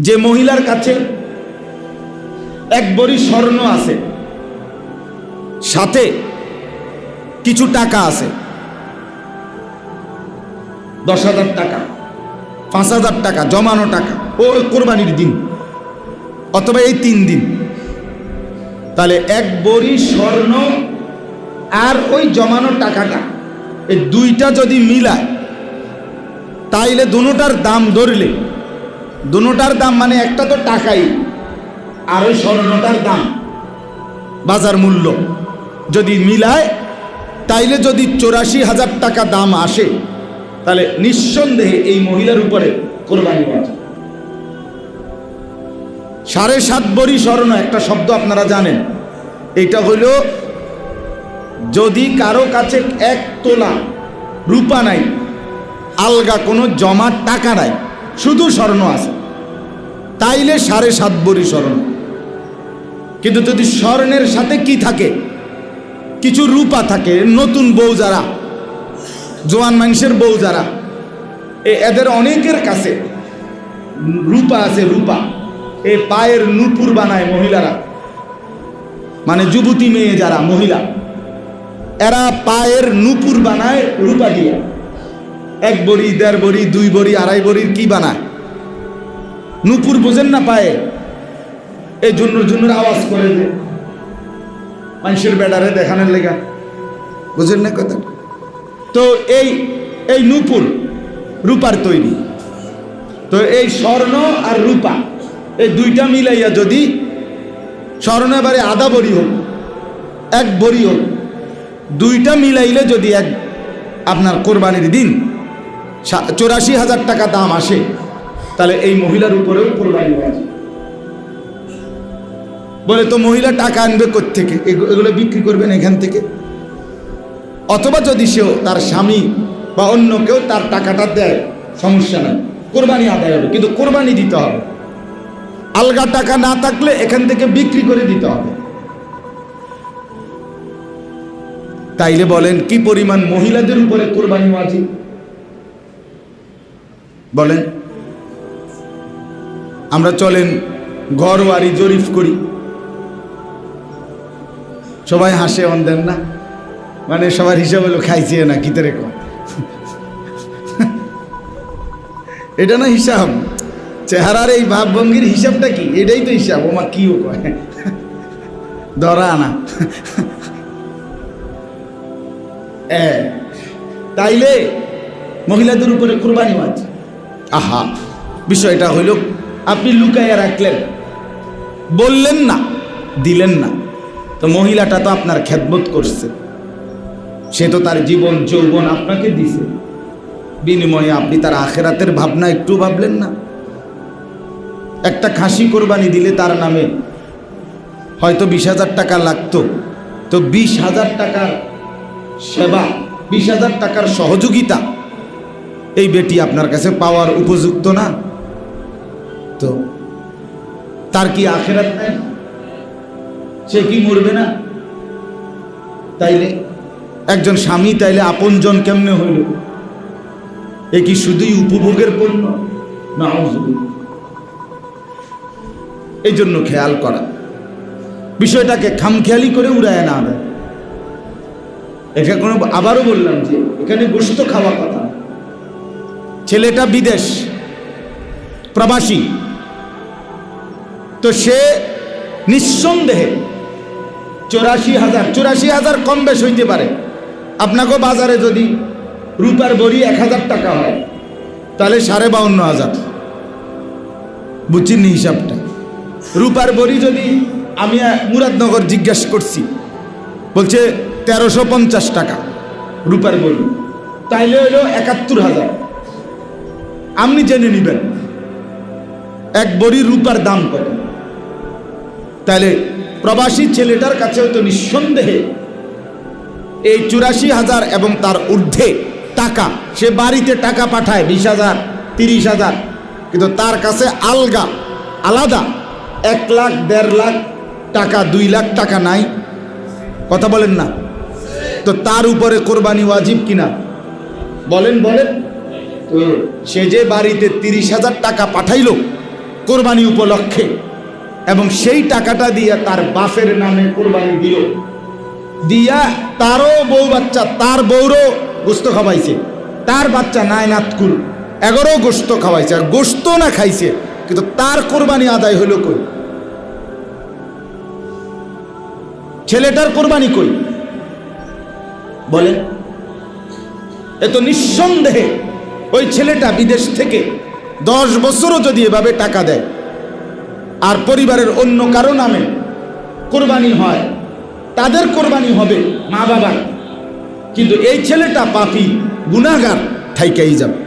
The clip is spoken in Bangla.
যে মহিলার কাছে এক ভরি স্বর্ণ আছে, সাথে কিছু টাকা আছে, 10,000 টাকা, 5,000 টাকা জমানো টাকা, ও কোরবানির দিন অথবা এই 3 দিন, তাহলে এক ভরি স্বর্ণ আর ওই জমানো টাকাটা, এই দুইটা যদি মিলায়, তাইলে দুটোটার দাম ধরলে, দুটোটার দাম মানে একটা তো টাকাই আর ওই স্বর্ণটার দাম বাজার মূল্য যদি মিলায়, তাইলে যদি 84,000 টাকা দাম আসে, তাহলে নিঃসন্দেহে এই মহিলার উপরে কোরবানি ওয়াজিব। 7.5 ভরি স্বর্ণ, একটা শব্দ আপনারা জানেন, এটা হইল যদি কারো কাছে 1 তোলা রূপা নাই, আলগা কোনো জমা টাকা নাই, শুধু স্বর্ণ আছে, তাইলে 7.5 ভরি স্বর্ণ। কিন্তু যদি স্বর্ণের সাথে কি থাকে, কিছু রূপা থাকে, নতুন বউ যারা, জোয়ান মানুষের বউ যারা, এদের অনেকের কাছে রূপা আছে, রূপা, এ পায়ের নূপুর বানায় মহিলারা, মানে যুবতী মেয়ে যারা মহিলা, এরা পায়ের নূপুর বানায় রূপা দিয়ে, 1 ভরি, 1.5 ভরি, 2 ভরি, 2.5 ভরির কি বানায়, নূপুর বোঝেন না পায়ে, এই জন্য আওয়াজ করে যে মানুষের বেড়ারে দেখানোর লেগা, বুঝেন না কথা। তো এই নূপুর রূপার তৈরি, তো এই স্বর্ণ আর রূপা এই দুইটা মিলাইয়া যদি স্বর্ণ এবারে 1/2 ভরি হোক, 1 ভরি হোক, দুইটা মিলাইলে যদি আপনার কোরবানির দিন 84,000 টাকা দাম আসে, তাহলে এই মহিলার উপরেও কোরবানি ওয়াজিব। বলে তো মহিলা টাকা আনবে কোত্থেকে, এগুলো বিক্রি করবেন এখান থেকে, অথবা যদি সেও তার স্বামী বা অন্য কেউ তার টাকাটা দেয়, সমস্যা নাই, কোরবানি আদায় হবে, কিন্তু কোরবানি দিতে হবে। আলগা টাকা না থাকলে এখান থেকে বিক্রি করে দিতে হবে। তাইলে বলেন কি পরিমাণ মহিলাদের উপরে কোরবানি ওয়াজিব বলেন। আমরা চলেন ঘর বাড়ি জরিপ করি, সবাই হাসে, অন দেন না, মানে সবার হিসাব হলো খাইছে না কিতে রেখো, এটা না হিসাব, চেহারার এই ভাবভঙ্গির হিসাবটা কি, এটাই তো হিসাব। ওমা কিও কয় ধরা আনা। তাইলে মহিলাদের উপরে কোরবানি ওয়াজিব। আহা, বিষয়টা হইল আপনি লুকাইয়া রাখলেন, বললেন না, দিলেন না, তো মহিলাটা তো আপনার খেদমত করছে, সে তো তার জীবন যৌবন আপনাকে দিছে, বিনিময়ে আপনি তার আখেরাতের ভাবনা একটু ভাবলেন না। একটা খাসি কোরবানি দিলে তার নামে হয়তো 20,000 টাকা লাগতো, তো 20,000 টাকার সেবা, 20,000 টাকার সহযোগিতা এই বেটি আপনার কাছে পাওয়ার উপযুক্ত না, তো তার কি আখেরাত নাই, সে কি মরবে না? তাইলে একজন স্বামী তাইলে আপনজন কেমনে হইল? এ কি শুধুই উপভোগের পণ্য? না, এই জন্য খেয়াল করা, বিষয়টাকে খামখেয়ালি করে উড়ায় না দেয়। এটা কোনো, আবারও বললাম যে এখানে গোশত খাওয়া কথা, ছেলেটা বিদেশ প্রবাসী, তো সে নিঃসন্দেহে 84,000 কম বেশ হইতে পারে। আপনাকেও বাজারে যদি রূপার ভরি 1,000 টাকা হয়, তাহলে 52,500, বুঝছেন নি হিসাবটা? রূপার ভরি যদি, আমি মুরাদনগর জিজ্ঞাসা করছি, বলছে 1350 টাকা রূপার ভরি, তাইলে হইল 71,000। আপনি জেনে নিবেন 1 ভরি রূপার দাম কত। তাহলে প্রবাসী ছেলেটার কাছেও তো নিঃসন্দেহে এই 84,000 এবং তার ঊর্ধ্বে টাকা, সে বাড়িতে টাকা পাঠায় 20,000, 30,000, কিন্তু তার কাছে আলাদা 1 লাখ, 1.5 লাখ টাকা, 2 লাখ টাকা নাই, কথা বলেন না? তো তার উপরে কোরবানি ওয়াজিব কিনা বলেন? তো সে যে বাড়িতে 30,000 টাকা পাঠাইলো, কোরবানি উপলক্ষে, এবং সেই টাকাটা দিয়ে তার বাপের নামে কোরবানি দিল, দিয়া তারও বউ বাচ্চা, তার বউরও গোস্ত খাওয়াইছে, তার বাচ্চা নায়নাতকুল এগারো গোস্ত খাওয়াইছে, আর গোস্ত না খাইছে, কিন্তু তার কোরবানি আদায় হইল কই? ছেলেটার কোরবানি কই বলেন? এ তো নিঃসন্দেহে ওই ছেলেটা বিদেশ থেকে 10 বছরও যদি এভাবে টাকা দেয় আর পরিবারের অন্য কারো নামে কোরবানি হয়, তাদের কোরবানি হবে মা বাবার, কিন্তু এই ছেলেটা পাপী গুনাহগার থাইকাই যাবে।